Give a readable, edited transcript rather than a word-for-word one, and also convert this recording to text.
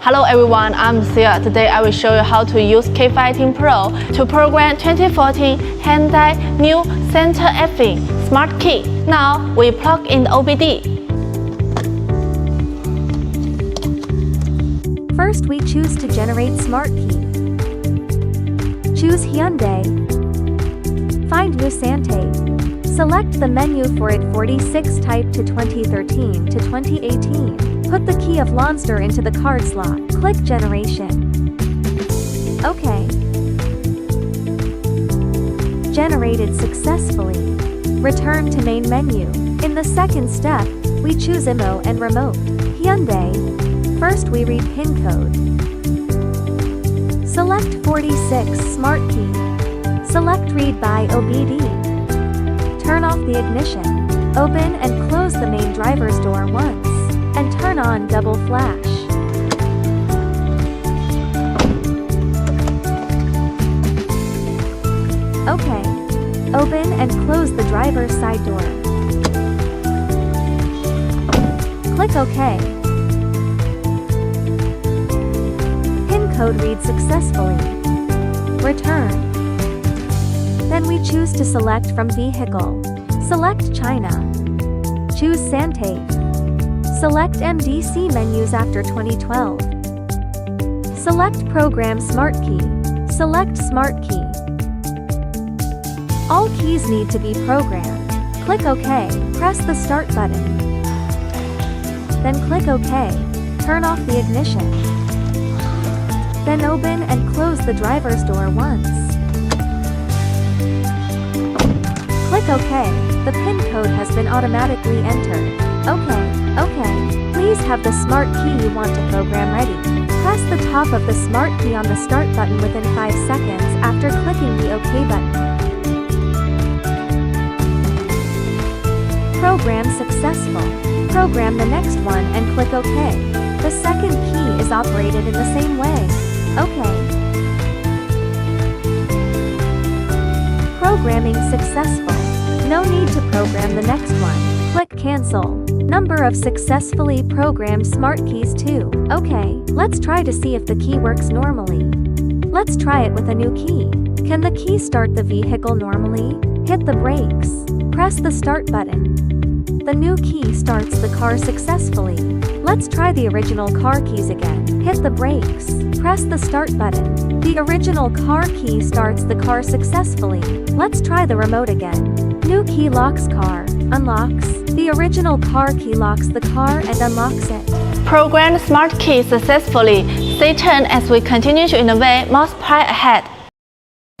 Hello everyone, I'm Sia. Today I will show you how to use K518 Pro to program 2014 Hyundai new Santa Fe smart key. Now we plug in the OBD. First we choose to generate smart key. Choose Hyundai. Find new Santa Fe. Select the menu for it 46 type to 2013 to 2018. Put the key of Lonsdor into the card slot. Click Generation. OK. Generated successfully. Return to main menu. In the second step, we choose IMO and Remote. Hyundai. First we read PIN code. Select 46 Smart Key. Select Read by OBD. Turn off the ignition. Open and close the main driver's door once. And turn on double flash. OK. Open and close the driver's side door. Click OK. PIN code reads successfully. Return. Then we choose to select from vehicle. Select China. Choose Santa Fe. Select MDC menus after 2012. Select Program Smart Key. Select Smart Key. All keys need to be programmed. Click OK. Press the Start button. Then click OK. Turn off the ignition. Then open and close the driver's door once. Click OK. The PIN code has been automatically entered. OK. Please have the smart key you want to program ready. Press the top of the smart key on the Start button within 5 seconds after clicking the OK button. Program successful. Program the next one and click OK. The second key is operated in the same way. OK. Programming successful. No need to program the next one. Click Cancel. Number of successfully programmed smart keys 2. OK, let's try to see if the key works normally. Let's try it with a new key. Can the key start the vehicle normally? Hit the brakes. Press the Start button. The new key starts the car successfully. Let's try the original car keys again. Hit the brakes. Press the Start button. The original car key starts the car successfully. Let's try the remote again. New key locks car. Unlocks. The original car key locks the car and unlocks it. Program smart key successfully. Stay tuned as we continue to innovate, multiply ahead.